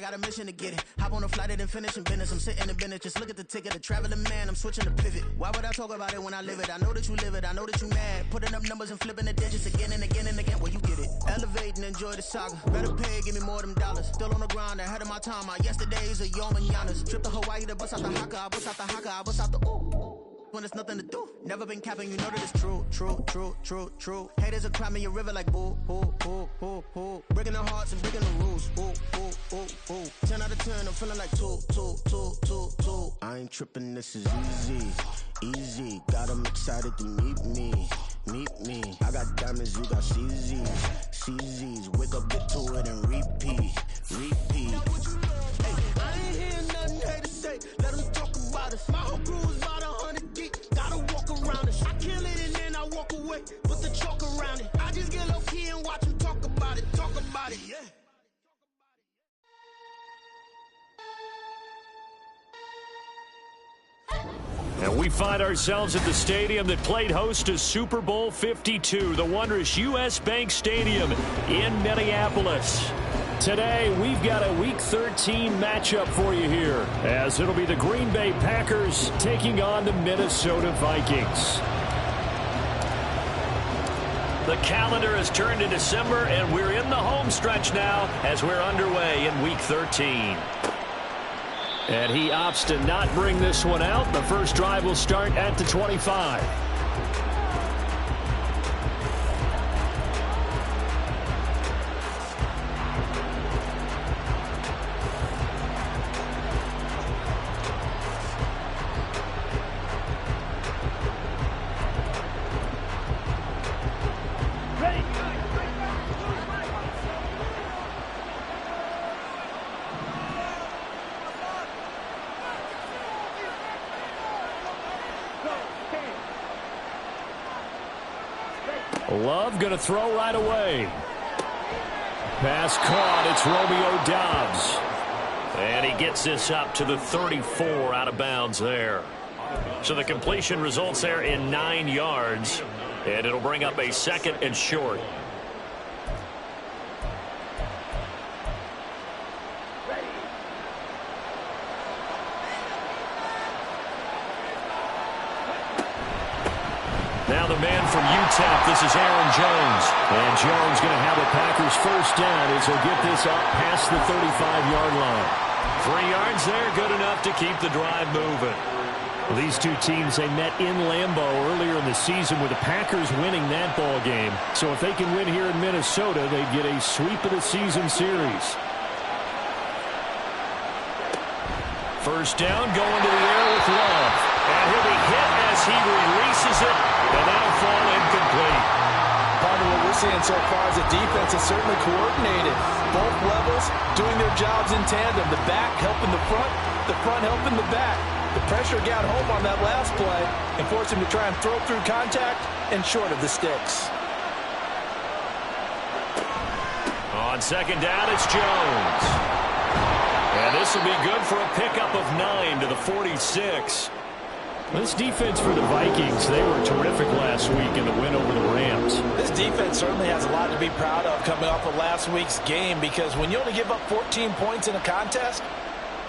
got a mission to get it. Hop on a flight and then finish in business. I'm sitting in business, just look at the ticket. A traveling man, I'm switching to pivot. Why would I talk about it when I live it? I know that you live it, I know that you mad. Putting up numbers and flipping the digits again and again and again. Well, you get it. Elevate and enjoy the saga. Better pay, give me more than dollars. Still on the grind, ahead of my time. My yesterdays are yo mananas. Trip to Hawaii to bust out the haka. I bust out the haka, I bust out the ooh. When there's nothing to do. Never been capping, you know that it's true, true, true, true, true. Haters are climbing your river like boo, boo, boo, boo, boo. Breaking the hearts and breaking the rules. Ooh, ooh, ooh, ooh. 10 out of 10, I'm feeling like 2, 2, 2, 2, 2. I ain't tripping, this is easy, easy. Got 'em excited to meet me, meet me. I got diamonds, you got CZs, CZs. Wake up, get to it and repeat, repeat. Hey, I ain't hearing nothing haters say. Let them talk about us. My whole crew is about 100 deep. Gotta walk around it. I kill it and then I walk away. Put the chalk around it. I just get low key and watch them talk about it. Talk about it, yeah. And we find ourselves at the stadium that played host to Super Bowl 52, the wondrous U.S. Bank Stadium in Minneapolis. Today, we've got a Week 13 matchup for you here, as it'll be the Green Bay Packers taking on the Minnesota Vikings. The calendar has turned to December, and we're in the home stretch now as we're underway in Week 13. And he opts to not bring this one out. The first drive will start at the 25. Love going to throw right away. Pass caught. It's Romeo Doubs. And he gets this up to the 34 out of bounds there. So the completion results there in 9 yards. And it'll bring up a 2nd and short. Now the man from UTEP, this is Aaron Jones. And Jones going to have a Packers first down as he'll get this up past the 35-yard line. 3 yards there, good enough to keep the drive moving. Well, these two teams, they met in Lambeau earlier in the season with the Packers winning that ball game. So if they can win here in Minnesota, they get a sweep of the season series. First down, going to the air with Love. And he'll be hit as he releases it, and that'll fall incomplete. Part of what we're seeing so far is the defense is certainly coordinated. Both levels doing their jobs in tandem. The back helping the front helping the back. The pressure got home on that last play and forced him to try and throw through contact and short of the sticks. On second down, it's Jones. And this will be good for a pickup of 9 to the 46. This defense for the Vikings, they were terrific last week in the win over the Rams. This defense certainly has a lot to be proud of coming off of last week's game, because when you only give up 14 points in a contest,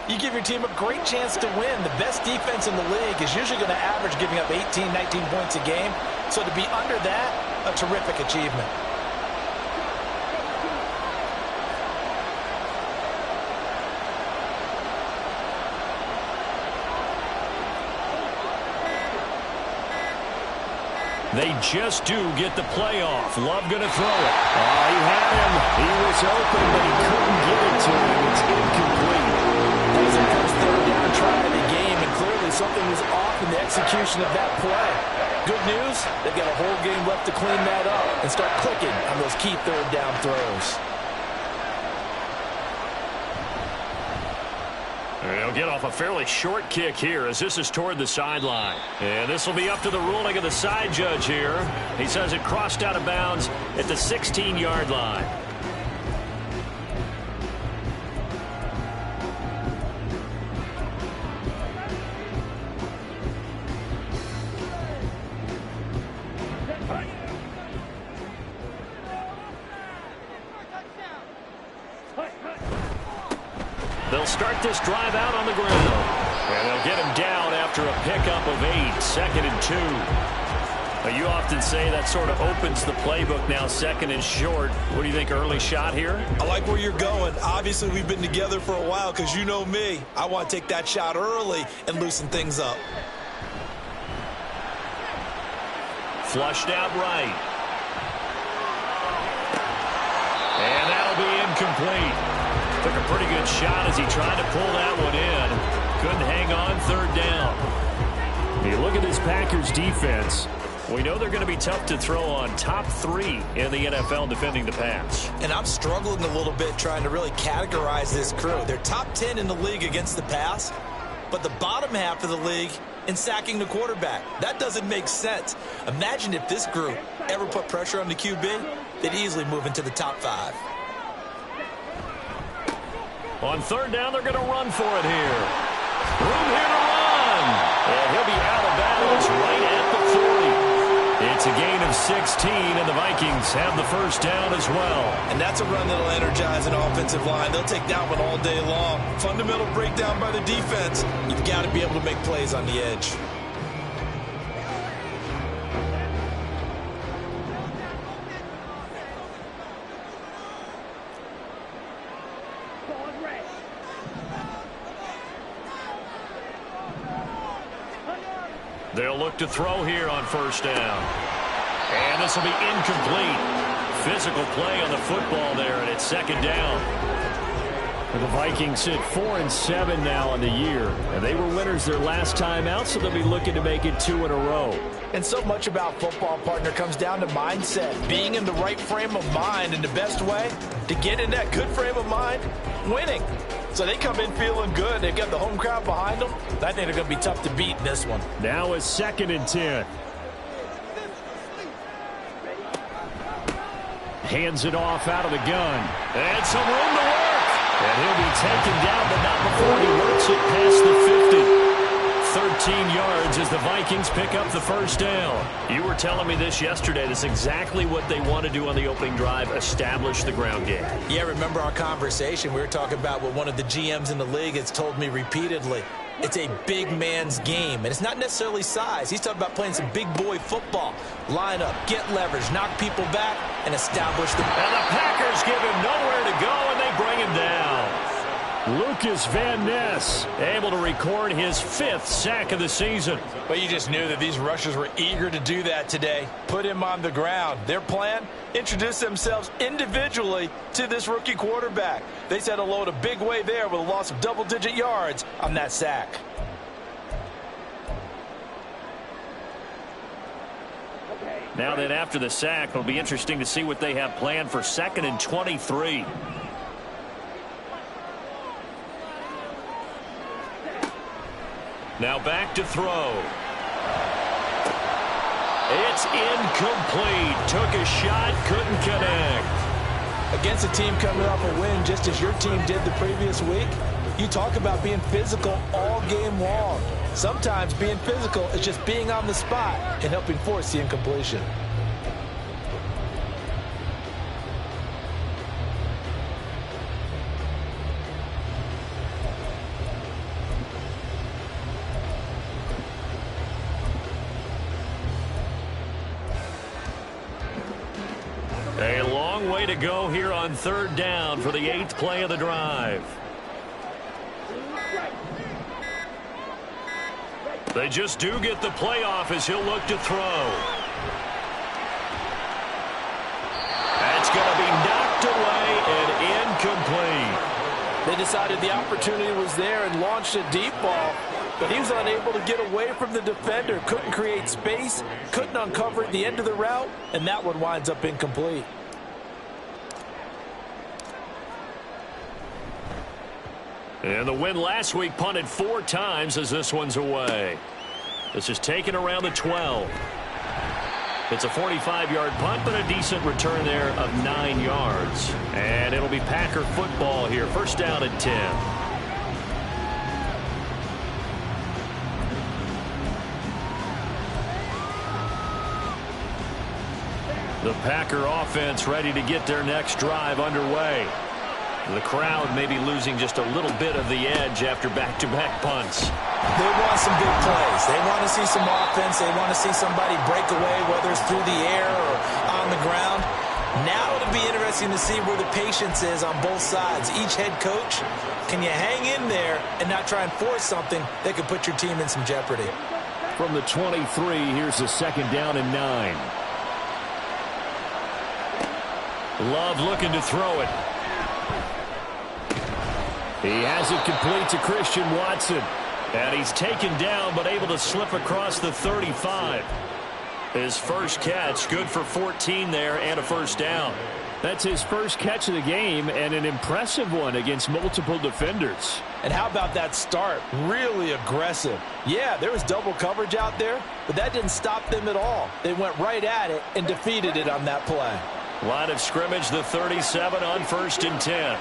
you give your team a great chance to win. The best defense in the league is usually going to average giving up 18, 19 points a game. So to be under that, a terrific achievement. They just do get the playoff. Love going to throw it. Oh, he had him. He was open, but he couldn't get it to him. It's incomplete. That was the first third down try of the game, and clearly something was off in the execution of that play. Good news, they've got a whole game left to clean that up and start clicking on those key third down throws. They'll get off a fairly short kick here as this is toward the sideline. And this will be up to the ruling of the side judge here. He says it crossed out of bounds at the 16-yard line. They'll start this drive out on the ground. And they'll get him down after a pickup of 8, 2nd and 2. Now, you often say that sort of opens the playbook now, 2nd and short. What do you think, early shot here? I like where you're going. Obviously, we've been together for a while because you know me. I want to take that shot early and loosen things up. Flushed out right. And that'll be incomplete. Took a pretty good shot as he tried to pull that one in. Couldn't hang on, 3rd down. You look at this Packers defense. We know they're going to be tough to throw on, top 3 in the NFL defending the pass. And I'm struggling a little bit trying to really categorize this crew. They're top 10 in the league against the pass, but the bottom half of the league in sacking the quarterback. That doesn't make sense. Imagine if this group ever put pressure on the QB, they'd easily move into the top 5. On 3rd down, they're going to run for it here. Room here to run. And he'll be out of bounds right at the 40. It's a gain of 16, and the Vikings have the 1st down as well. And that's a run that'll energize an offensive line. They'll take that one all day long. Fundamental breakdown by the defense. You've got to be able to make plays on the edge. They'll look to throw here on 1st down. And this will be incomplete. Physical play on the football there, and it's 2nd down. The Vikings sit 4-7 now on the year, and they were winners their last time out, so they'll be looking to make it 2 in a row. And so much about football, partner, comes down to mindset. Being in the right frame of mind, and the best way to get in that good frame of mind, winning. So they come in feeling good. They've got the home crowd behind them. I think they're going to be tough to beat in this one. Now it's 2nd and 10. Hands it off out of the gun. And some room to work. And he'll be taken down, but not before he works it past the 50. 13 yards as the Vikings pick up the 1st down. You were telling me this yesterday. That's exactly what they want to do on the opening drive, establish the ground game. Yeah, remember our conversation. We were talking about what one of the GMs in the league has told me repeatedly. It's a big man's game, and it's not necessarily size. He's talking about playing some big boy football. Line up, get leverage, knock people back, and establish the... And the Packers give him nowhere to go, and they bring him down. Lucas Van Ness able to record his 5th sack of the season. But you just knew that these rushers were eager to do that today. Put him on the ground. Their plan, introduce themselves individually to this rookie quarterback. They said hello to Big Way there with a loss of double-digit yards on that sack. Now then, after the sack, it'll be interesting to see what they have planned for 2nd and 23. Now back to throw. It's incomplete. Took a shot, couldn't connect. Against a team coming off a win just as your team did the previous week, you talk about being physical all game long. Sometimes being physical is just being on the spot and helping force the incompletion. A long way to go here on 3rd down for the 8th play of the drive. They just do get the playoff as he'll look to throw. That's going to be knocked away and incomplete. They decided the opportunity was there and launched a deep ball, but he was unable to get away from the defender. Couldn't create space, couldn't uncover at the end of the route, and that one winds up incomplete. And the win last week punted 4 times as this one's away. This is taken around the 12. It's a 45-yard punt, but a decent return there of 9 yards. And it'll be Packer football here. 1st down and 10. The Packer offense ready to get their next drive underway. The crowd may be losing just a little bit of the edge after back-to-back punts. They want some big plays. They want to see some offense. They want to see somebody break away, whether it's through the air or on the ground. Now it'll be interesting to see where the patience is on both sides. Each head coach, can you hang in there and not try and force something that could put your team in some jeopardy? From the 23, here's a 2nd down and 9. Love looking to throw it. He has it complete to Christian Watson. And he's taken down but able to slip across the 35. His first catch, good for 14 there and a 1st down. That's his first catch of the game and an impressive one against multiple defenders. And how about that start? Really aggressive. Yeah, there was double coverage out there, but that didn't stop them at all. They went right at it and defeated it on that play. Line of scrimmage, the 37 on 1st and 10.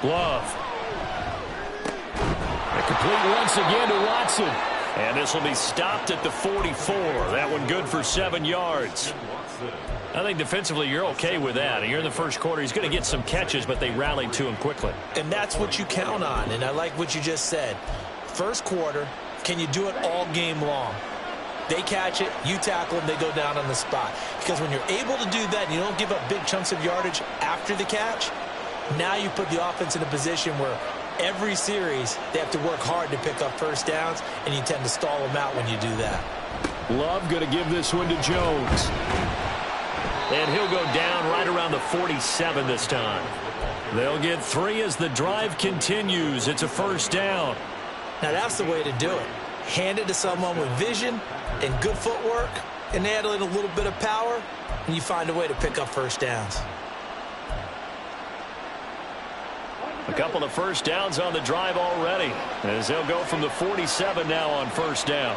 Love. Complete once again to Watson. And this will be stopped at the 44. That one good for 7 yards. I think defensively you're okay with that. You're in the first quarter. He's going to get some catches, but they rallied to him quickly. And that's what you count on. And I like what you just said. First quarter, can you do it all game long? They catch it, you tackle them, they go down on the spot. Because when you're able to do that and you don't give up big chunks of yardage after the catch, now you put the offense in a position where every series they have to work hard to pick up 1st downs, and you tend to stall them out when you do that. Love going to give this one to Jones. And he'll go down right around the 47 this time. They'll get 3 as the drive continues. It's a 1st down. Now that's the way to do it. Hand it to someone with vision and good footwork, and add in a little bit of power, and you find a way to pick up 1st downs. A couple of 1st downs on the drive already, as they'll go from the 47 now on 1st down.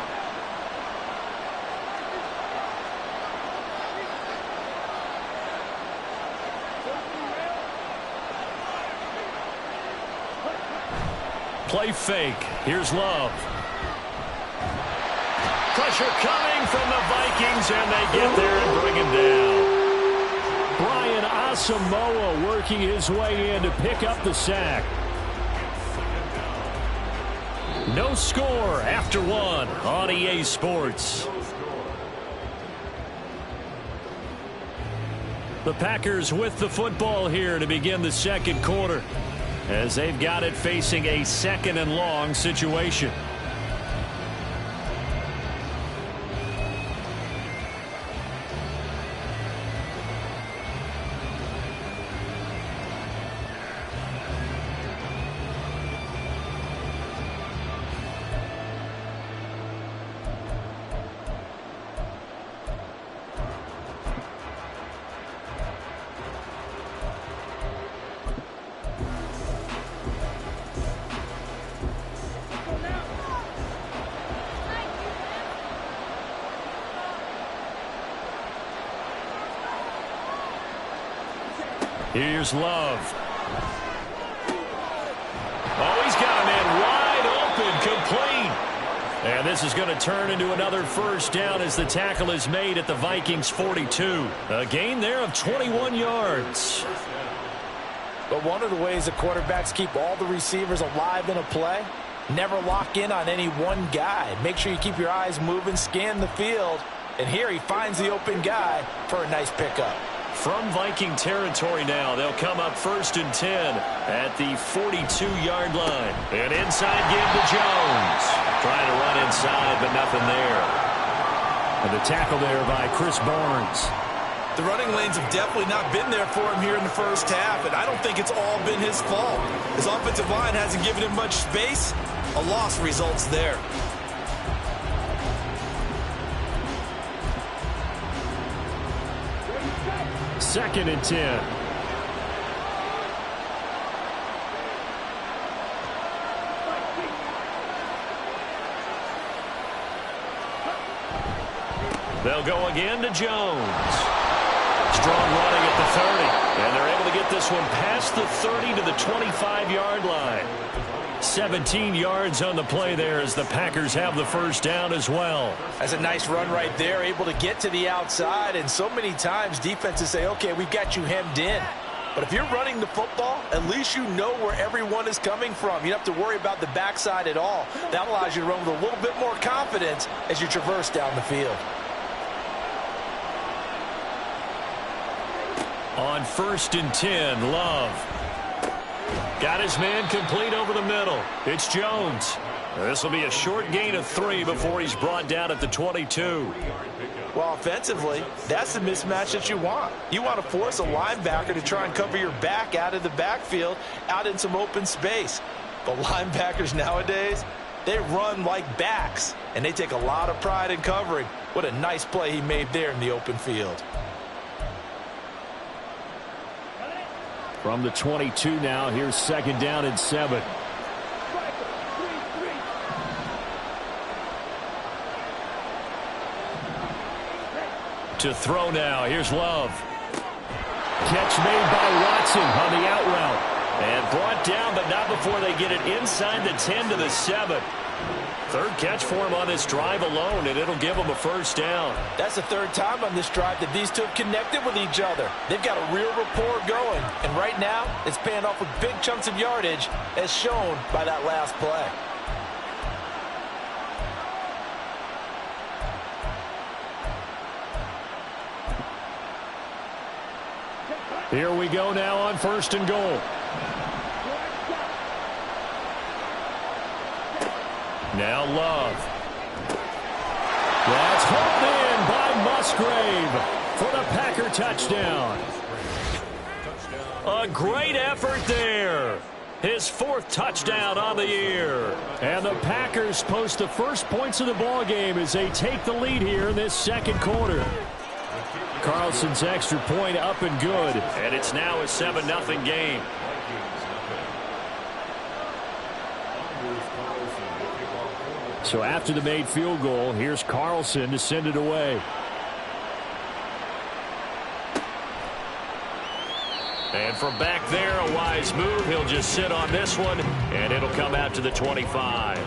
Play fake. Here's Love. Pressure coming from the Vikings, and they get there and bring him down. Brian Asamoah working his way in to pick up the sack. No score after 1 on EA Sports. The Packers with the football here to begin the 2nd quarter, as they've got it facing a 2nd and long situation. Here's Love. Oh, he's got a man wide open, complete. And this is going to turn into another 1st down as the tackle is made at the Vikings 42. A gain there of 21 yards. But one of the ways the quarterbacks keep all the receivers alive in a play, never lock in on any one guy. Make sure you keep your eyes moving, scan the field. And here he finds the open guy for a nice pickup. From Viking territory now, they'll come up 1st and 10 at the 42-yard line. And inside give to Jones. Trying to run inside, but nothing there. And the tackle there by Chris Barnes. The running lanes have definitely not been there for him here in the first half, and I don't think it's all been his fault. His offensive line hasn't given him much space. A loss results there. Second and 10. They'll go again to Jones. Strong running at the 30. And they're able to get this one past the 30 to the 25-yard line. 17 yards on the play there as the Packers have the first down as well. That's a nice run right there, able to get to the outside. And so many times defenses say, okay, we've got you hemmed in. But if you're running the football, at least you know where everyone is coming from. You don't have to worry about the backside at all. That allows you to run with a little bit more confidence as you traverse down the field. On 1st and 10, Love. Got his man complete over the middle. It's Jones. This will be a short gain of 3 before he's brought down at the 22. Well, offensively, that's the mismatch that you want. You want to force a linebacker to try and cover your back out of the backfield, out in some open space. But linebackers nowadays, they run like backs, and they take a lot of pride in covering. What a nice play he made there in the open field. From the 22 now, here's 2nd down and 7. To throw now, here's Love. Catch made by Watson on the out route. And brought down, but not before they get it inside the 10 to the 7. 3rd catch for him on this drive alone, and it'll give him a first down. That's the 3rd time on this drive that these two have connected with each other. They've got a real rapport going, and right now it's paying off with big chunks of yardage as shown by that last play. Here we go now on 1st and goal. Now Love. That's hauled in by Musgrave for the Packer touchdown. A great effort there. His 4th touchdown on the year. And the Packers post the first points of the ball game as they take the lead here in this 2nd quarter. Carlson's extra point up and good. And it's now a 7-0 game. So after the made field goal, here's Carlson to send it away. And from back there, a wise move. He'll just sit on this one, and it'll come out to the 25.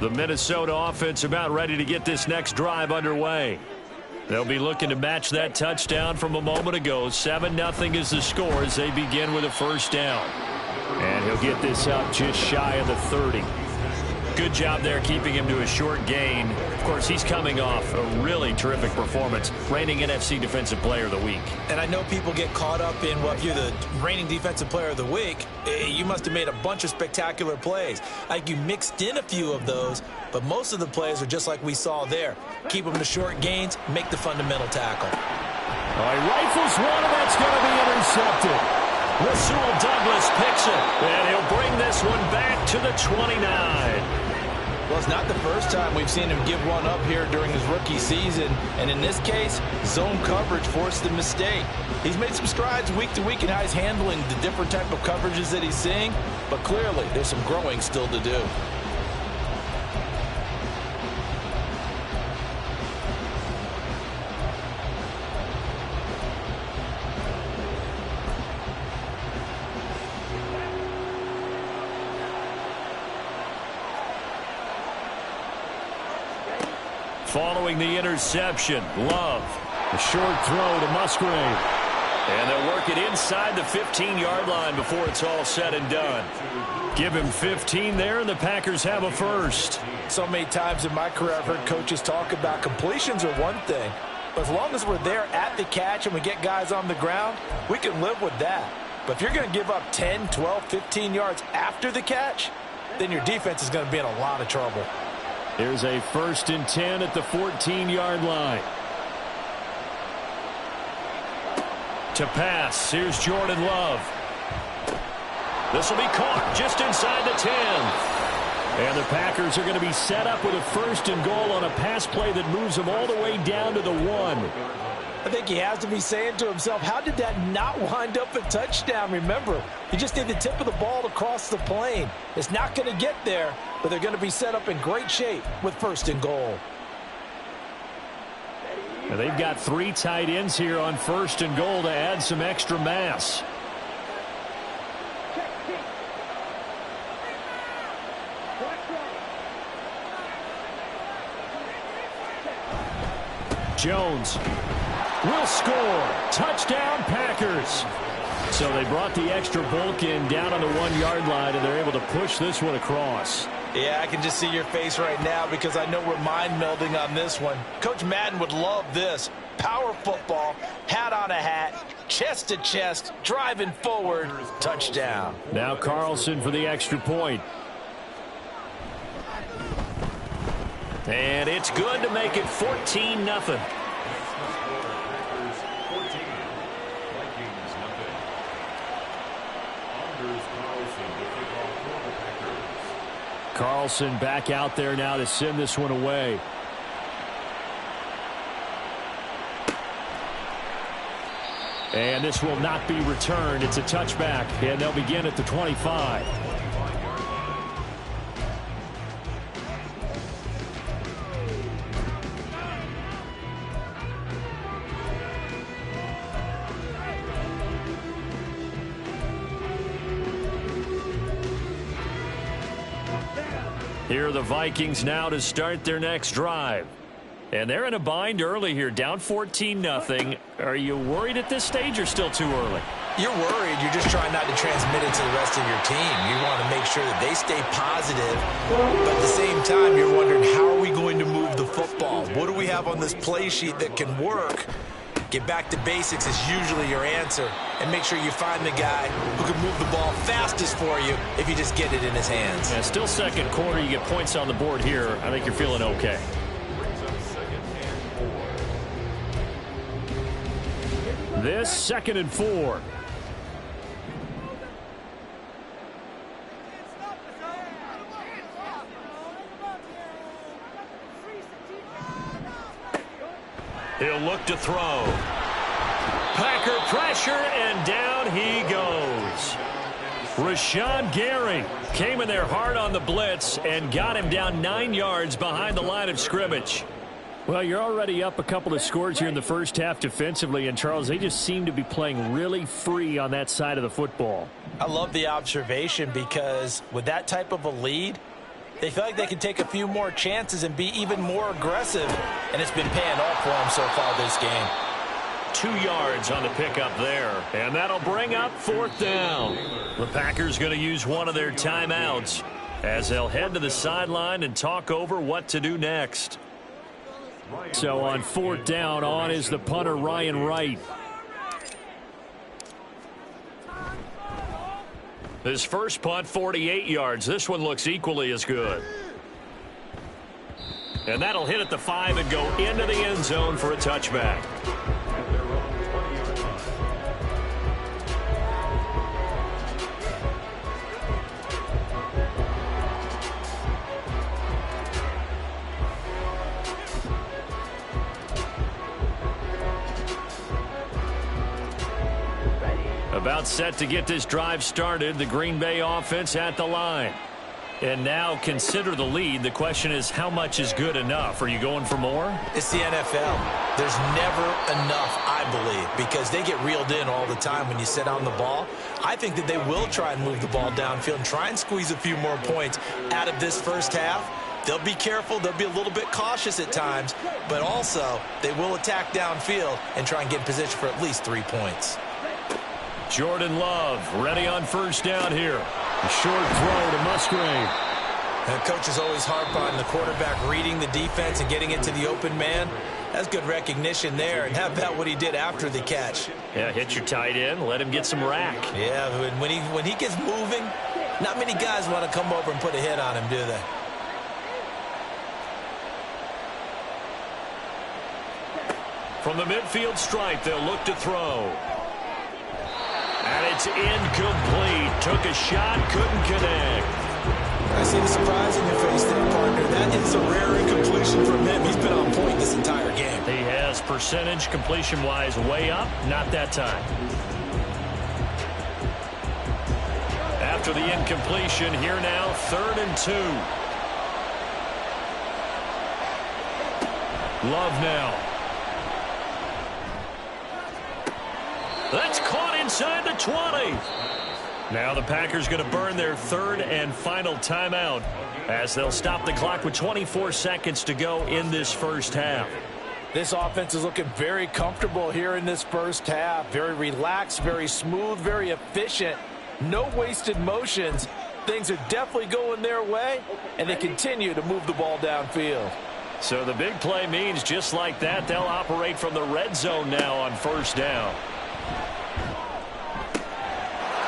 The Minnesota offense about ready to get this next drive underway. They'll be looking to match that touchdown from a moment ago. 7-0 is the score as they begin with a first down. And he'll get this up just shy of the 30. Good job there keeping him to a short gain. Of course, he's coming off a really terrific performance, reigning NFC Defensive Player of the Week. And I know people get caught up in, well, if you're the reigning Defensive Player of the Week, you must have made a bunch of spectacular plays. Like you mixed in a few of those, but most of the plays are just like we saw there. Keep them to short gains, make the fundamental tackle. All right, rifles one, and that's going to be intercepted. Rasul Douglas picks it, and he'll bring this one back to the 29. Well, it's not the first time we've seen him give one up here during his rookie season. And in this case, zone coverage forced the mistake. He's made some strides week to week in how he's handling the different type of coverages that he's seeing. But clearly, there's some growing still to do. Following the interception, Love. A short throw to Musgrave. And they'll work it inside the 15-yard line before it's all said and done. Give him 15 there, and the Packers have a first. So many times in my career, I've heard coaches talk about completions are one thing. But as long as we're there at the catch and we get guys on the ground, we can live with that. But if you're going to give up 10, 12, 15 yards after the catch, then your defense is going to be in a lot of trouble. Here's a 1st and 10 at the 14-yard line. To pass, here's Jordan Love. This will be caught just inside the 10. And the Packers are going to be set up with a 1st and goal on a pass play that moves them all the way down to the 1. I think he has to be saying to himself, how did that not wind up a touchdown? Remember, he just did the tip of the ball to cross the plane. It's not going to get there, but they're going to be set up in great shape with 1st and goal. And they've got 3 tight ends here on 1st and goal to add some extra mass. Jones will score. Touchdown, Packers. So they brought the extra bulk in down on the 1-yard line, and they're able to push this one across. Yeah, I can just see your face right now because I know we're mind-melding on this one. Coach Madden would love this. Power football, hat on a hat, chest to chest, driving forward, touchdown. Now Carlson for the extra point. And it's good to make it 14-0. Carlson back out there now to send this one away. And this will not be returned. It's a touchback, and they'll begin at the 25. Here are the Vikings now to start their next drive. And they're in a bind early here, down 14-0. Are you worried at this stage or still too early? You're worried. You're just trying not to transmit it to the rest of your team. You want to make sure that they stay positive. But at the same time, you're wondering, how are we going to move the football? What do we have on this play sheet that can work? Get back to basics is usually your answer. And make sure you find the guy who can move the ball fastest for you if you just get it in his hands. Yeah, still second quarter. You get points on the board here. I think you're feeling okay. This 2nd and 4. He'll look to throw. Packer pressure, and down he goes. Rashawn Gary came in there hard on the blitz and got him down 9 yards behind the line of scrimmage. Well, you're already up a couple of scores here in the first half defensively, and Charles, they just seem to be playing really free on that side of the football. I love the observation because with that type of a lead, they feel like they can take a few more chances and be even more aggressive, and it's been paying off for them so far this game. 2 yards on the pickup there, and that'll bring up 4th down. The Packers going to use one of their timeouts as they'll head to the sideline and talk over what to do next. So on 4th down, on is the punter, Ryan Wright. His first punt, 48 yards. This one looks equally as good. And that'll hit at the 5 and go into the end zone for a touchback. About set to get this drive started. The Green Bay offense at the line. And now consider the lead. The question is, how much is good enough? Are you going for more? It's the NFL. There's never enough, I believe, because they get reeled in all the time when you sit on the ball. I think that they will try and move the ball downfield and try and squeeze a few more points out of this first half. They'll be careful. They'll be a little bit cautious at times, but also they will attack downfield and try and get in position for at least 3 points. Jordan Love ready on 1st down here. A short throw to Musgrave. And coaches always harp on the quarterback reading the defense and getting it to the open man. That's good recognition there. And how about what he did after the catch? Yeah, hit your tight end, let him get some rack. Yeah, when he gets moving, not many guys want to come over and put a hit on him, do they? From the midfield stripe, they'll look to throw. And it's incomplete. Took a shot, couldn't connect. I see the surprise in your face there, partner. That is a rare incompletion from him. He's been on point this entire game. He has percentage completion-wise way up. Not that time. After the incompletion, here now, 3rd and 2. Love now. That's caught inside the 20. Now the Packers going to burn their third and final timeout as they'll stop the clock with 24 seconds to go in this first half. This offense is looking very comfortable here in this first half. Very relaxed, very smooth, very efficient. No wasted motions. Things are definitely going their way, and they continue to move the ball downfield. So the big play means just like that, they'll operate from the red zone now on first down.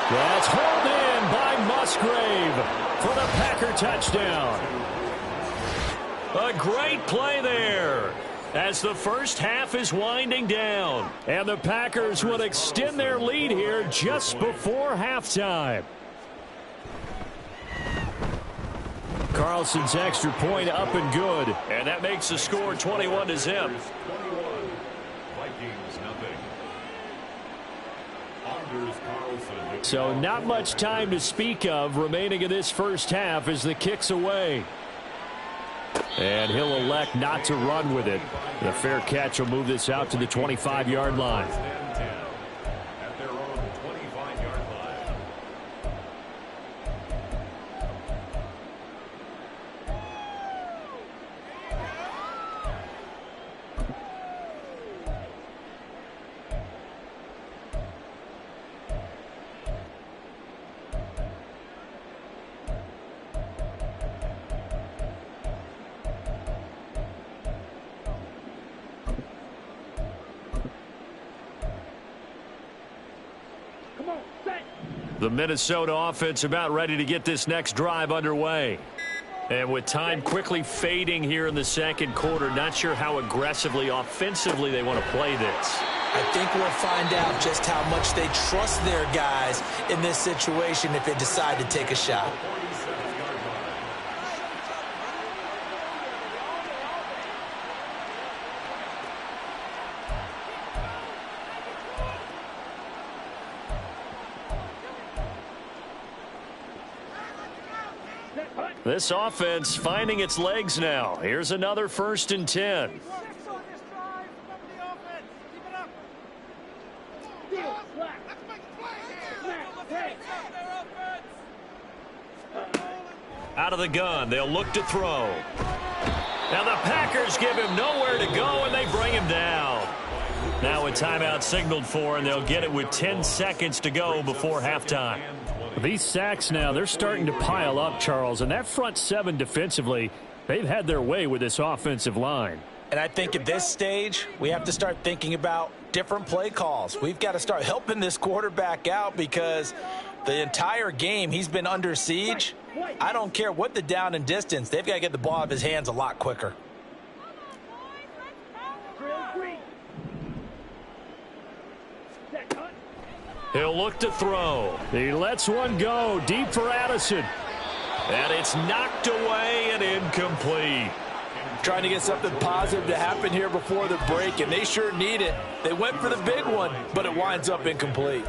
That's hauled in by Musgrave for the Packer touchdown. A great play there as the first half is winding down. And the Packers will extend their lead here just before halftime. Carlson's extra point up and good. And that makes the score 21-0. So not much time to speak of remaining in this first half as the kick's away. And he'll elect not to run with it. The fair catch will move this out to the 25-yard line. The Minnesota offense about ready to get this next drive underway. And with time quickly fading here in the second quarter, not sure how aggressively, offensively they want to play this. I think we'll find out just how much they trust their guys in this situation if they decide to take a shot. This offense finding its legs now. Here's another 1st and 10. Out of the gun, they'll look to throw. Now the Packers give him nowhere to go, and they bring him down. Now a timeout signaled for, and they'll get it with 10 seconds to go before halftime. These sacks now, they're starting to pile up, Charles, and that front seven defensively, they've had their way with this offensive line. And I think at this stage, we have to start thinking about different play calls. We've got to start helping this quarterback out because the entire game he's been under siege. I don't care what the down and distance, they've got to get the ball out of his hands a lot quicker. He'll look to throw. He lets one go deep for Addison. And it's knocked away and incomplete. Trying to get something positive to happen here before the break, and they sure need it. They went for the big one, but it winds up incomplete.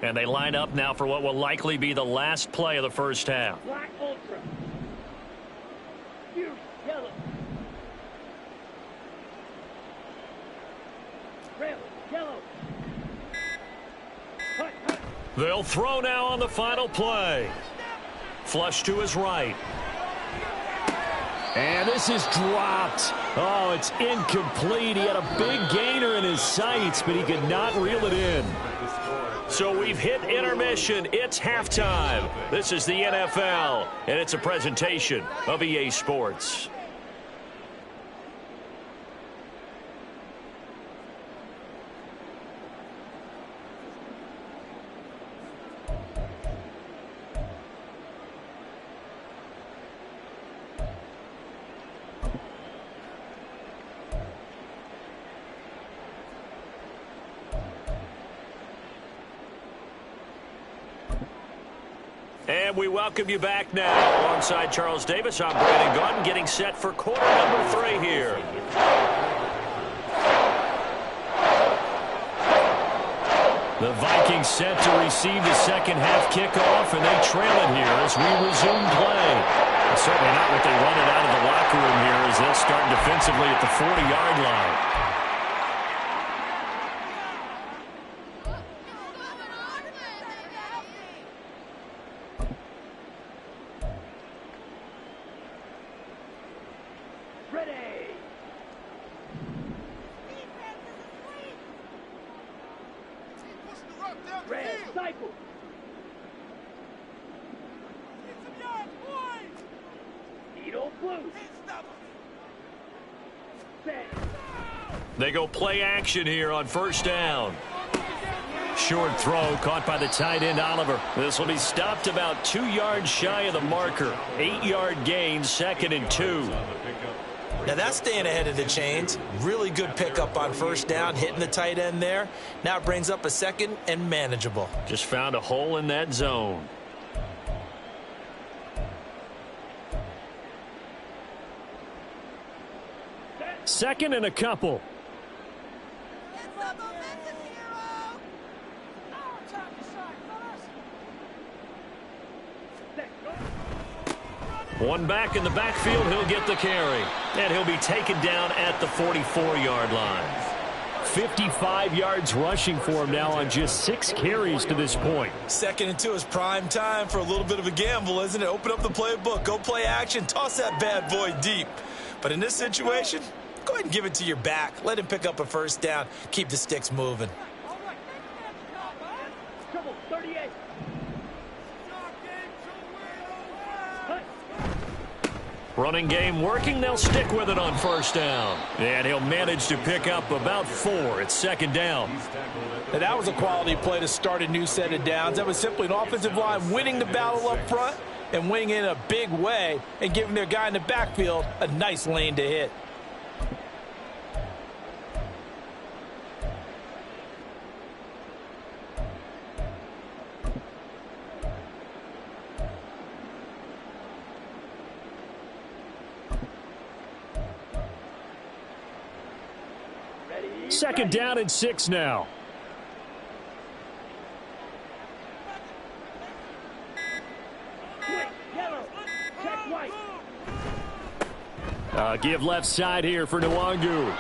And they line up now for what will likely be the last play of the first half. Black Ultra. Fuse yellow. Red yellow. Hut, hut. They'll throw now on the final play. Flush to his right. And this is dropped. Oh, it's incomplete. He had a big gainer in his sights, but he could not reel it in. So we've hit intermission. It's halftime. This is the NFL, and it's a presentation of EA Sports. And we welcome you back now. Alongside Charles Davis, I'm Brandon Gaudin, getting set for quarter number 3 here. The Vikings set to receive the second half kickoff, and they trail it here as we resume play. And certainly not what they wanted out of the locker room here as they'll start defensively at the 40-yard line. They go play action here on first down. Short throw caught by the tight end Oliver. This will be stopped about 2 yards shy of the marker. 8-yard gain, 2nd and 2. Now that's staying ahead of the chains. Really good pickup on first down, hitting the tight end there. Now it brings up a 2nd and manageable. Just found a hole in that zone. Second and a couple. One back in the backfield, he'll get the carry. And he'll be taken down at the 44-yard line. 55 yards rushing for him now on just 6 carries to this point. 2nd and 2 is prime time for a little bit of a gamble, isn't it? Open up the playbook, go play action, toss that bad boy deep. But in this situation, go ahead and give it to your back. Let him pick up a first down. Keep the sticks moving. Trouble, 38. Running game working. They'll stick with it on first down. And he'll manage to pick up about 4. It's 2nd down. And that was a quality play to start a new set of downs. That was simply an offensive line winning the battle up front and winning in a big way and giving their guy in the backfield a nice lane to hit. Second down and 6 now. Give left side here for Nwangu.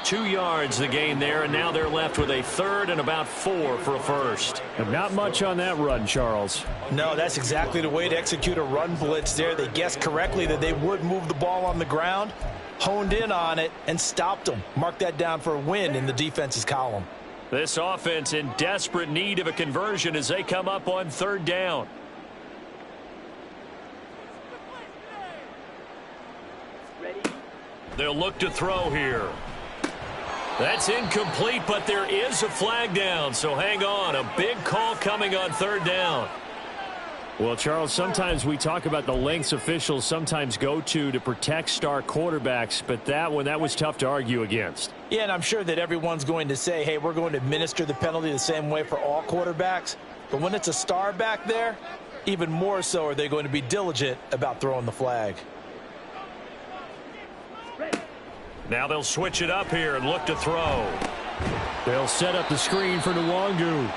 2 yards the gain there, and now they're left with a 3rd and about 4 for a first. And not much on that run, Charles. No, that's exactly the way to execute a run blitz there. They guessed correctly that they would move the ball on the ground, honed in on it, and stopped them. Mark that down for a win in the defense's column. This offense in desperate need of a conversion as they come up on 3rd down. They'll look to throw here. That's incomplete, but there is a flag down, so hang on. A big call coming on 3rd down. Well, Charles, sometimes we talk about the lengths officials sometimes go to protect star quarterbacks, but that was tough to argue against. Yeah, and I'm sure that everyone's going to say, hey, we're going to administer the penalty the same way for all quarterbacks. But when it's a star back there, even more so are they going to be diligent about throwing the flag. Now they'll switch it up here and look to throw. They'll set up the screen for Nwangu.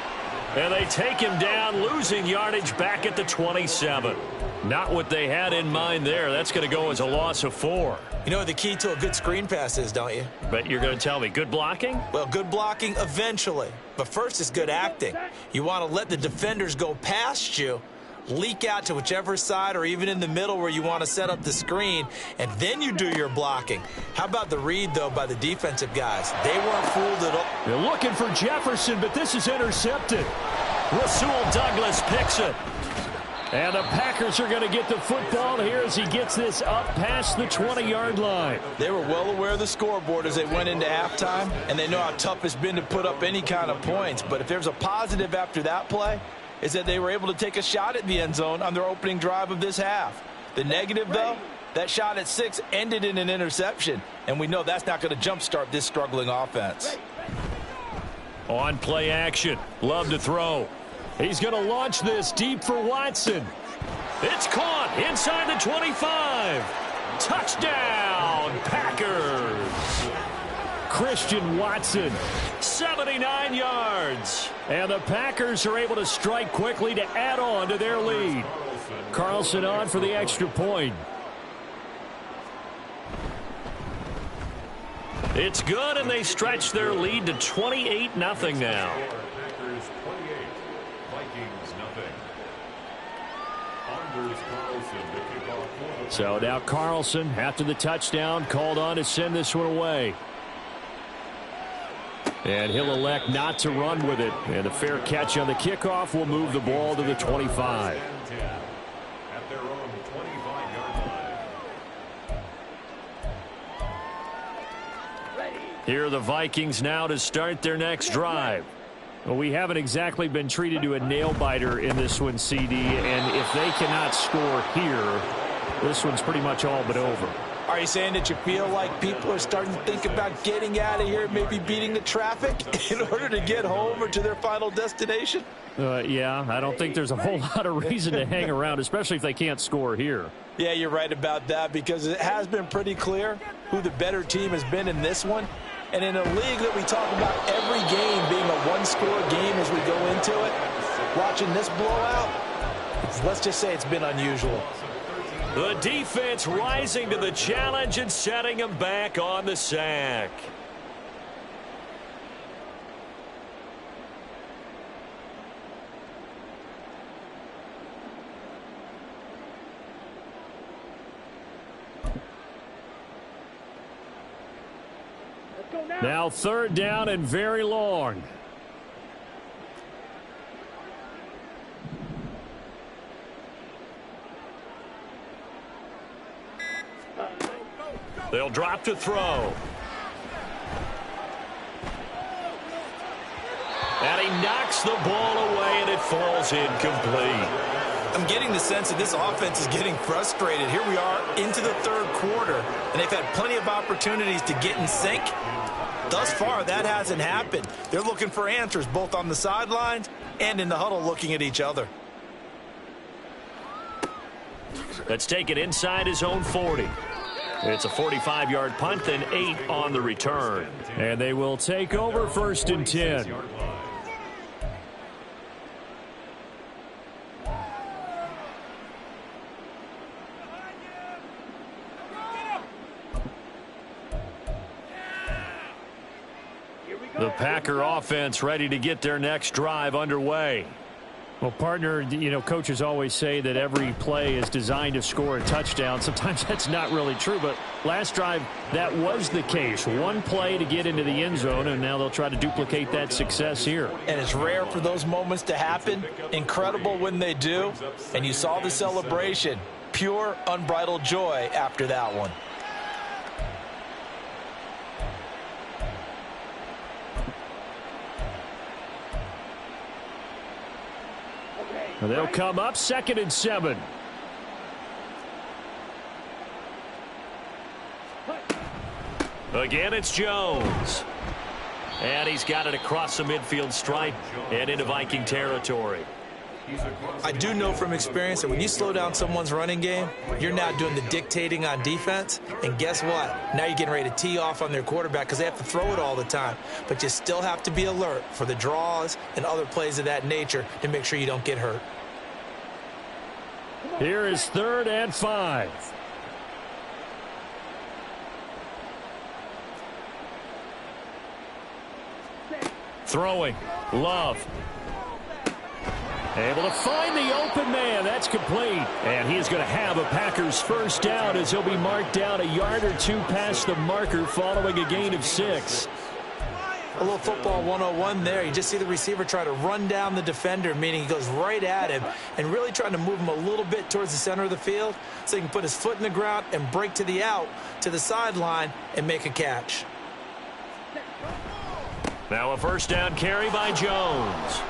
And they take him down, losing yardage back at the 27. Not what they had in mind there. That's going to go as a loss of 4. You know what the key to a good screen pass is, don't you? Bet you're going to tell me. Good blocking? Well, good blocking eventually. But first is good acting. You want to let the defenders go past you, leak out to whichever side or even in the middle where you want to set up the screen, and then you do your blocking. How about the read, though, by the defensive guys? They weren't fooled at all. They're looking for Jefferson, but this is intercepted. Rasul Douglas picks it. And the Packers are going to get the football here as he gets this up past the 20-yard line. They were well aware of the scoreboard as they went into halftime, and they know how tough it's been to put up any kind of points. But if there's a positive after that play, is that they were able to take a shot at the end zone on their opening drive of this half. The negative, though, that shot at 6 ended in an interception, and we know that's not going to jumpstart this struggling offense. On play action, love to throw. He's going to launch this deep for Watson. It's caught inside the 25. Touchdown, Packers. Christian Watson. 79 yards. And the Packers are able to strike quickly to add on to their lead. Carlson on for the extra point. It's good, and they stretch their lead to 28-0 now. Packers 28, Vikings nothing. Anders Carlson to kick off for the So now Carlson, after the touchdown, called on to send this one away. And he'll elect not to run with it. And a fair catch on the kickoff will move the ball to the 25. at their own 25-yard line. Here are the Vikings now to start their next drive. Well, we haven't exactly been treated to a nail-biter in this one, CD. And if they cannot score here, this one's pretty much all but over. Are you saying that you feel like people are starting to think about getting out of here, maybe beating the traffic in order to get home or to their final destination? Yeah, I don't think there's a whole lot of reason to hang around, especially if they can't score here. Yeah, you're right about that, because it has been pretty clear who the better team has been in this one. And in a league that we talk about every game being a one-score game as we go into it, watching this blowout, let's just say it's been unusual. The defense rising to the challenge and setting him back on the sack. Now 3rd down and very long. They'll drop to throw. And he knocks the ball away, and it falls incomplete. I'm getting the sense that this offense is getting frustrated. Here we are into the 3rd quarter, and they've had plenty of opportunities to get in sync. Thus far, that hasn't happened. They're looking for answers both on the sidelines and in the huddle looking at each other. Let's take it inside his own 40. It's a 45-yard punt, then 8 on the return. And they will take over 1st and 10. The Packer offense ready to get their next drive underway. Well, partner, coaches always say that every play is designed to score a touchdown. Sometimes that's not really true, but last drive, that was the case. One play to get into the end zone, and now they'll try to duplicate that success here. And it's rare for those moments to happen. Incredible when they do. And you saw the celebration. Pure, unbridled joy after that one. They'll come up 2nd and 7. Again, it's Jones. And he's got it across the midfield stripe and into Viking territory. I do know from experience that when you slow down someone's running game, you're now doing the dictating on defense. And guess what? Now you're getting ready to tee off on their quarterback because they have to throw it all the time. But you still have to be alert for the draws and other plays of that nature to make sure you don't get hurt. Here is 3rd and 5. Throwing. Love. Able to find the open man. That's complete. And he is going to have a Packers 1st down as he'll be marked down a yard or 2 past the marker following a gain of 6. A little football 101 there. You just see the receiver try to run down the defender, meaning he goes right at him and really trying to move him a little bit towards the center of the field so he can put his foot in the ground and break to the out, to the sideline, and make a catch. Now a 1st down carry by Jones.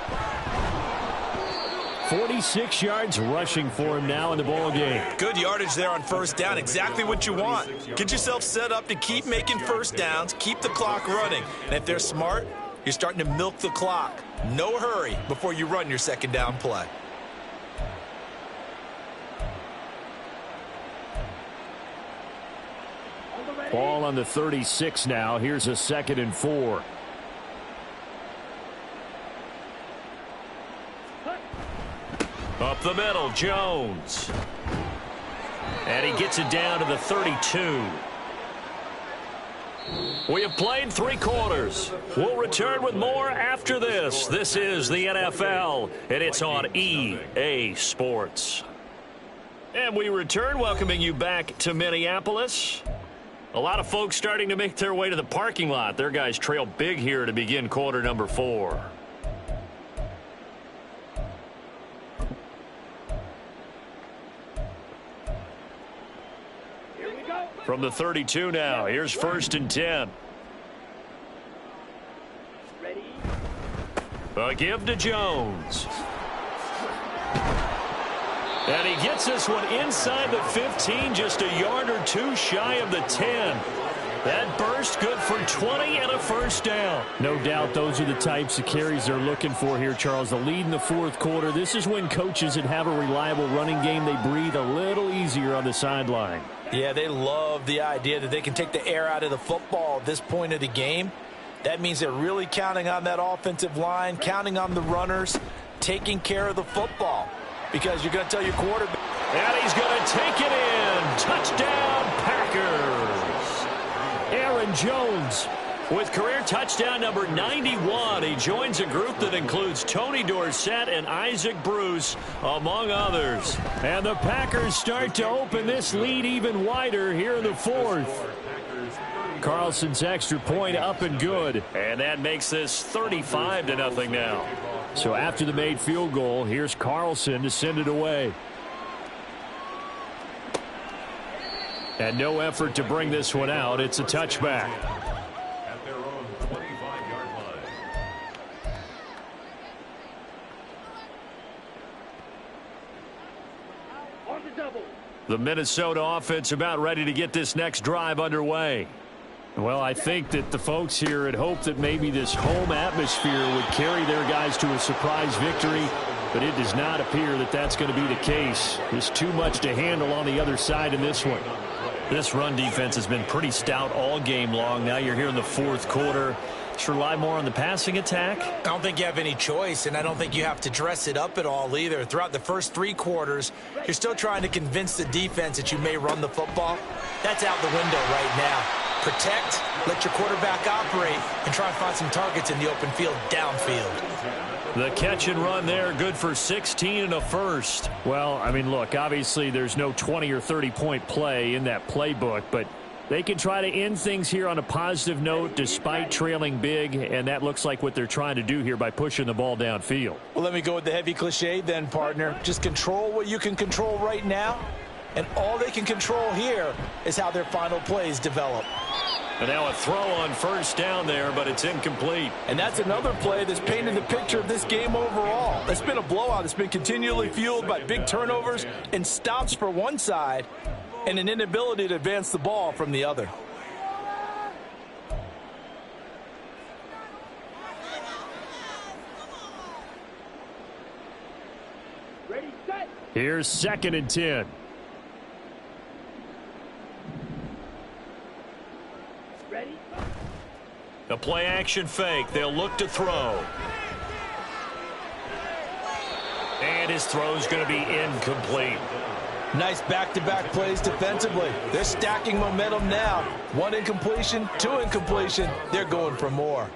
46 yards rushing for him now in the ball game. Good yardage there on 1st down. Exactly what you want. Get yourself set up to keep making 1st downs, keep the clock running. And if they're smart, you're starting to milk the clock. No hurry before you run your 2nd down play. Ball on the 36 now. Here's a 2nd and 4. Up the middle, Jones. And he gets it down to the 32. We have played 3 quarters. We'll return with more after this. This is the NFL, and it's on EA Sports. And we return, welcoming you back to Minneapolis. A lot of folks starting to make their way to the parking lot. Their guys trail big here to begin quarter number 4. From the 32 now, here's 1st and 10. Ready? A give to Jones. And he gets this one inside the 15, just a yard or 2 shy of the 10. That burst good for 20 and a first down. No doubt those are the types of carries they're looking for here, Charles. The lead in the 4th quarter. This is when coaches that have a reliable running game, they breathe a little easier on the sideline. Yeah, they love the idea that they can take the air out of the football at this point of the game. That means they're really counting on that offensive line, counting on the runners, taking care of the football. Because you're going to tell your quarterback. And he's going to take it in. Touchdown, Packers. Aaron Jones with career touchdown number 91. He joins a group that includes Tony Dorsett and Isaac Bruce, among others. And the Packers start to open this lead even wider here in the 4th. Carlson's extra point up and good. And that makes this 35-0 now. So after the made field goal, here's Carlson to send it away. And no effort to bring this one out. It's a touchback. At their own 25-yard line. On the double. The Minnesota offense about ready to get this next drive underway. Well, I think that the folks here had hoped that maybe this home atmosphere would carry their guys to a surprise victory, but it does not appear that that's going to be the case. There's too much to handle on the other side in this one. This run defense has been pretty stout all game long. Now you're here in the 4th quarter. Just rely more on the passing attack. I don't think you have any choice, and I don't think you have to dress it up at all either. Throughout the first 3 quarters, you're still trying to convince the defense that you may run the football. That's out the window right now. Protect, let your quarterback operate, and try and find some targets in the open field downfield. The catch and run there, good for 16 and a first. Well, I mean, look, obviously there's no 20 or 30-point play in that playbook, but they can try to end things here on a positive note despite trailing big, and that looks like what they're trying to do here by pushing the ball downfield. Well, let me go with the heavy cliche then, partner. Just control what you can control right now, and all they can control here is how their final plays develop. And now a throw on first down there, but it's incomplete. And that's another play that's painted the picture of this game overall. It's been a blowout. It's been continually fueled by big turnovers and stops for one side and an inability to advance the ball from the other. Ready, set. Here's 2nd and 10. Ready. A play action fake. They'll look to throw. And his throw's going to be incomplete. Nice back-to-back plays defensively. They're stacking momentum now. 1 incompletion, 2 incompletion. They're going for more.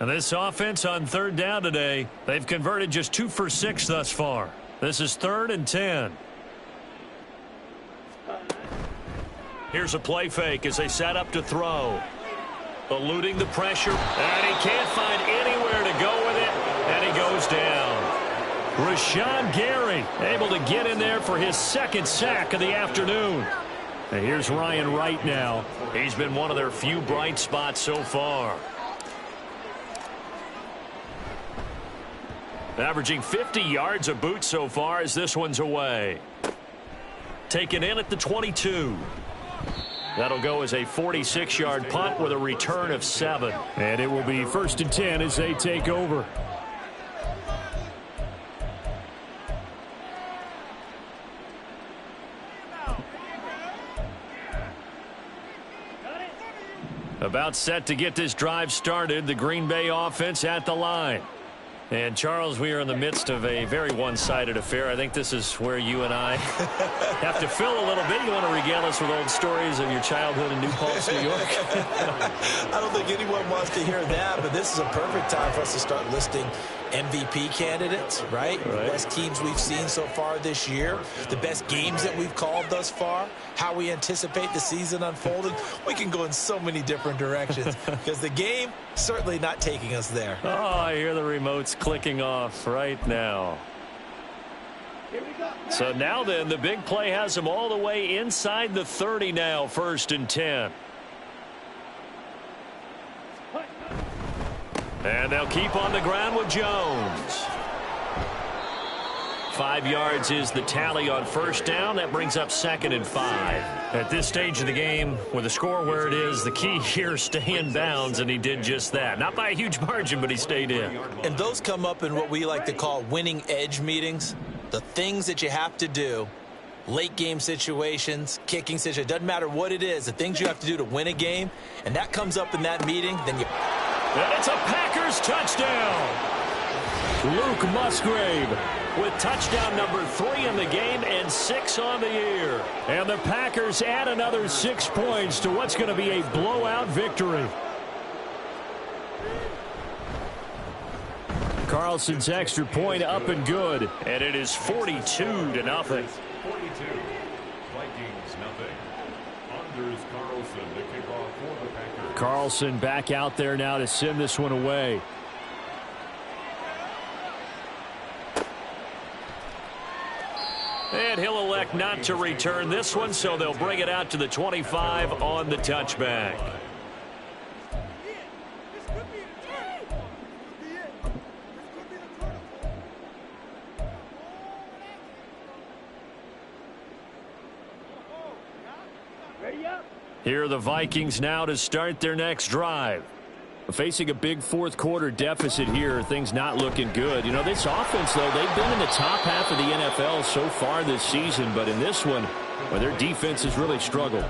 And this offense on 3rd down today, they've converted just 2 for 6 thus far. This is 3rd and 10. Here's a play fake as they set up to throw. Eluding the pressure, and he can't find anywhere to go with it, and he goes down. Rashawn Gary able to get in there for his 2nd sack of the afternoon. And here's Ryan Wright now. He's been one of their few bright spots so far. Averaging 50 yards a boot so far as this one's away. Taken in at the 22. That'll go as a 46-yard punt with a return of 7. And it will be 1st and 10 as they take over. About set to get this drive started. The Green Bay offense at the line. And, Charles, we are in the midst of a very one-sided affair. I think this is where you and I have to fill a little bit. You want to regale us with old stories of your childhood in New Paltz, New York? I don't think anyone wants to hear that, but this is a perfect time for us to start listing MVP candidates, right? The best teams we've seen so far this year, the best games that we've called thus far, how we anticipate the season unfolding. We can go in so many different directions because the game certainly not taking us there. Oh, I hear the remotes clicking off right now. Here we go. So now then, the big play has them all the way inside the 30 now, 1st and 10. And they'll keep on the ground with Jones. 5 yards is the tally on 1st down. That brings up 2nd and 5. At this stage of the game, with the score where it is, the key here, stay in bounds, and he did just that. Not by a huge margin, but he stayed in. And those come up in what we like to call winning edge meetings. The things that you have to do, late game situations, kicking situations, doesn't matter what it is, the things you have to do to win a game, and that comes up in that meeting, then you... And it's a Packers touchdown. Luke Musgrave with touchdown number 3 in the game and 6 on the year. And the Packers add another 6 points to what's going to be a blowout victory. Carlson's extra point up and good. And it is 42-0. 42. Vikings nothing. Anders Carlson to kick off for the Packers. Carlson back out there now to send this one away. And he'll elect not to return this one, so they'll bring it out to the 25 on the touchback. Ready up. Here are the Vikings now to start their next drive. Facing a big 4th quarter deficit here, things not looking good. You know, this offense, though, they've been in the top half of the NFL so far this season, but in this one, well, their defense has really struggled.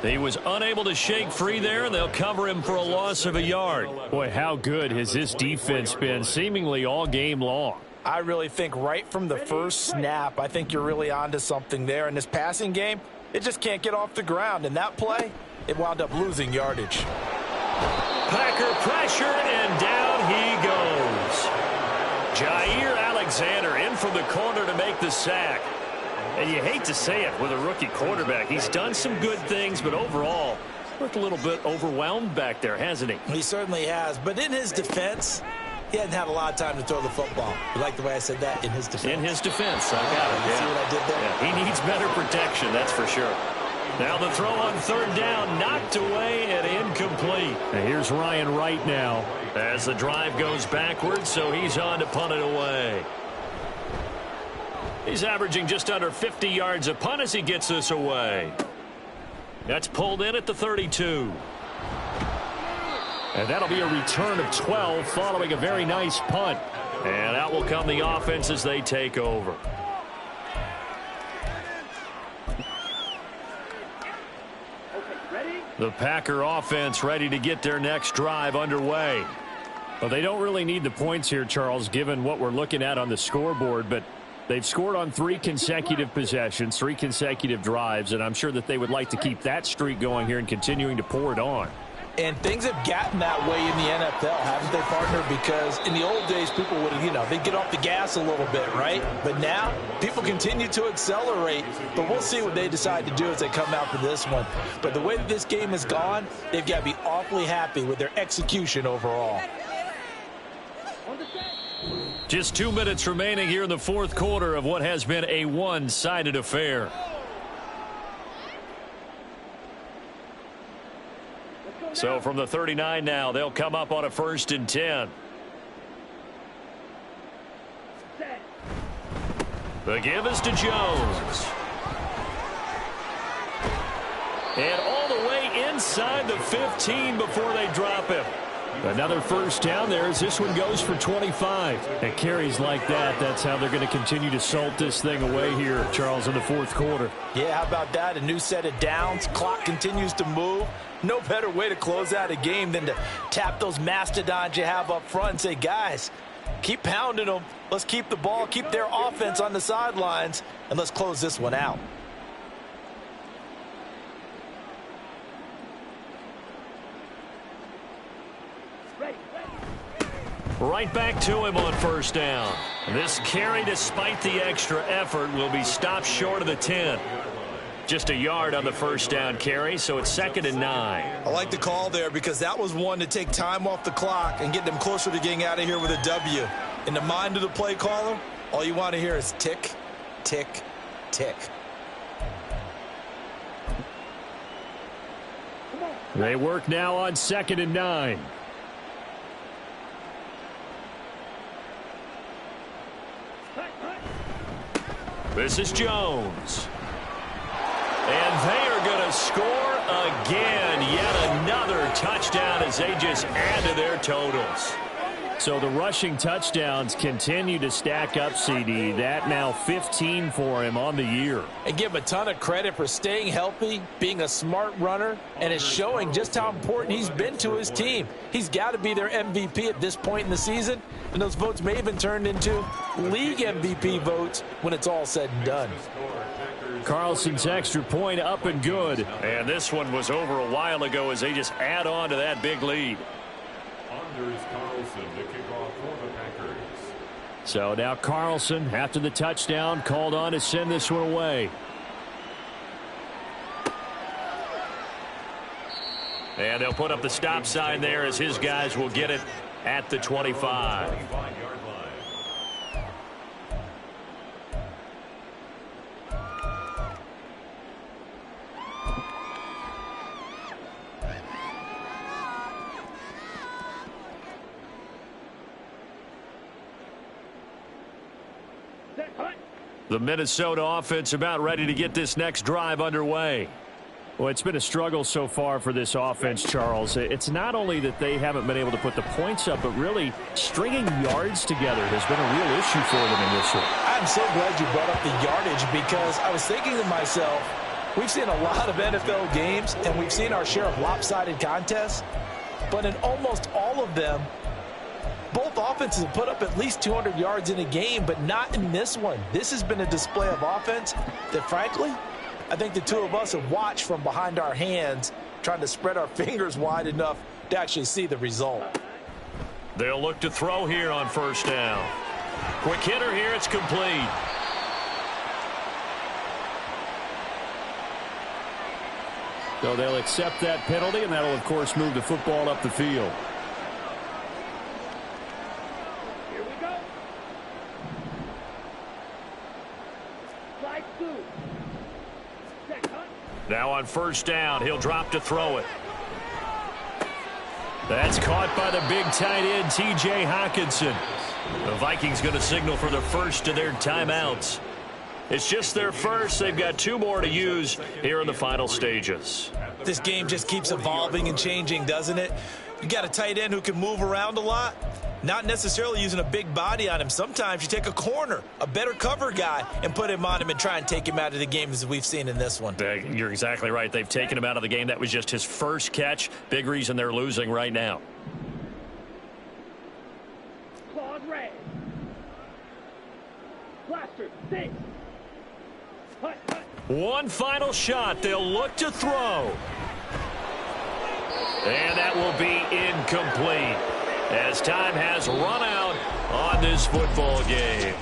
He was unable to shake free there, and they'll cover him for a loss of a yard. Boy, how good has this defense been seemingly all game long? I really think right from the first snap, I think you're really onto something there. In this passing game, it just can't get off the ground. And that play, it wound up losing yardage. Packer pressure, and down he goes. Jair Alexander in from the corner to make the sack. And you hate to say it with a rookie quarterback. He's done some good things, but overall, looked a little bit overwhelmed back there, hasn't he? He certainly has. But in his defense, he hadn't had a lot of time to throw the football. You like the way I said that? In his defense. In his defense. I got it. You see what I did there? Yeah, he needs better protection, that's for sure. Now the throw on 3rd down, knocked away and incomplete. And here's Ryan Wright now as the drive goes backwards, so he's on to punt it away. He's averaging just under 50 yards a punt as he gets this away. That's pulled in at the 32. And that'll be a return of 12 following a very nice punt. And out will come the offense as they take over. The Packer offense ready to get their next drive underway. Well, they don't really need the points here, Charles, given what we're looking at on the scoreboard, but they've scored on 3 consecutive possessions, 3 consecutive drives, and I'm sure that they would like to keep that streak going here and continuing to pour it on. And things have gotten that way in the NFL, haven't they, partner? Because in the old days, people would, they'd get off the gas a little bit, right? But now, people continue to accelerate. But we'll see what they decide to do as they come out for this one. But the way that this game has gone, they've got to be awfully happy with their execution overall. Just 2 minutes remaining here in the 4th quarter of what has been a one-sided affair. So from the 39 now, they'll come up on a 1st and 10. The give is to Jones. And all the way inside the 15 before they drop him. Another first down there as this one goes for 25. And carries like that, that's how they're going to continue to salt this thing away here, Charles, in the fourth quarter. Yeah, how about that? A new set of downs. Clock continues to move. No better way to close out a game than to tap those mastodons you have up front and say, guys, keep pounding them. Let's keep the ball, keep their offense on the sidelines, and let's close this one out. Right back to him on first down. This carry, despite the extra effort, will be stopped short of the 10. Just a yard on the first down carry, so it's 2nd and 9. I like the call there because that was one to take time off the clock and get them closer to getting out of here with a W. In the mind of the play caller, all you want to hear is tick, tick, tick. They work now on 2nd and 9. This is Jones. And they are going to score again. Yet another touchdown as they just add to their totals. So the rushing touchdowns continue to stack up, CD. That now 15 for him on the year. And give him a ton of credit for staying healthy, being a smart runner, and it's showing just how important he's been to his team. He's got to be their MVP at this point in the season, and those votes may even turn into league MVP votes when it's all said and done. Carlson's extra point up and good. And this one was over a while ago as they just add on to that big lead. Anders Carlson to kick off for the Packers. So now Carlson, after the touchdown, called on to send this one away. And they'll put up the stop sign there as his guys will get it at the 25. The Minnesota offense about ready to get this next drive underway. Well, it's been a struggle so far for this offense, Charles. It's not only that they haven't been able to put the points up, but really stringing yards together has been a real issue for them in this one. I'm so glad you brought up the yardage because I was thinking to myself, we've seen a lot of NFL games and we've seen our share of lopsided contests, but in almost all of them, both offenses have put up at least 200 yards in a game, but not in this one. This has been a display of offense that, frankly, I think the two of us have watched from behind our hands, trying to spread our fingers wide enough to actually see the result. They'll look to throw here on first down. Quick hitter here, it's complete. So they'll accept that penalty, and that'll, of course, move the football up the field. Now on first down, he'll drop to throw it. That's caught by the big tight end, T.J. Hockenson. The Vikings going to signal for the first of their timeouts. It's just their first. They've got 2 more to use here in the final stages. This game just keeps evolving and changing, doesn't it? You got a tight end who can move around a lot. Not necessarily using a big body on him. Sometimes you take a corner, a better cover guy, and put him on him and try and take him out of the game as we've seen in this one. You're exactly right. They've taken him out of the game. That was just his first catch. Big reason they're losing right now. Claude Ray. Blaster, six. Hut, hut. One final shot. They'll look to throw. And that will be incomplete, as time has run out on this football game.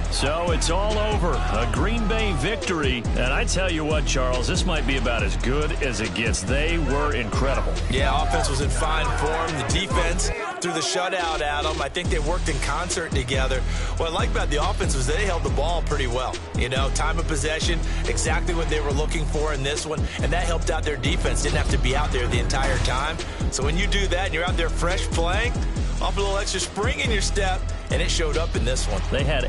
So it's all over. A Green Bay victory. And I tell you what, Charles, this might be about as good as it gets. They were incredible. Yeah, offense was in fine form. The defense threw the shutout at them. I think they worked in concert together. What I like about the offense was they held the ball pretty well. You know, time of possession, exactly what they were looking for in this one. And that helped out their defense. Didn't have to be out there the entire time. So when you do that and you're out there fresh playing, off a little extra spring in your step, and it showed up in this one. They had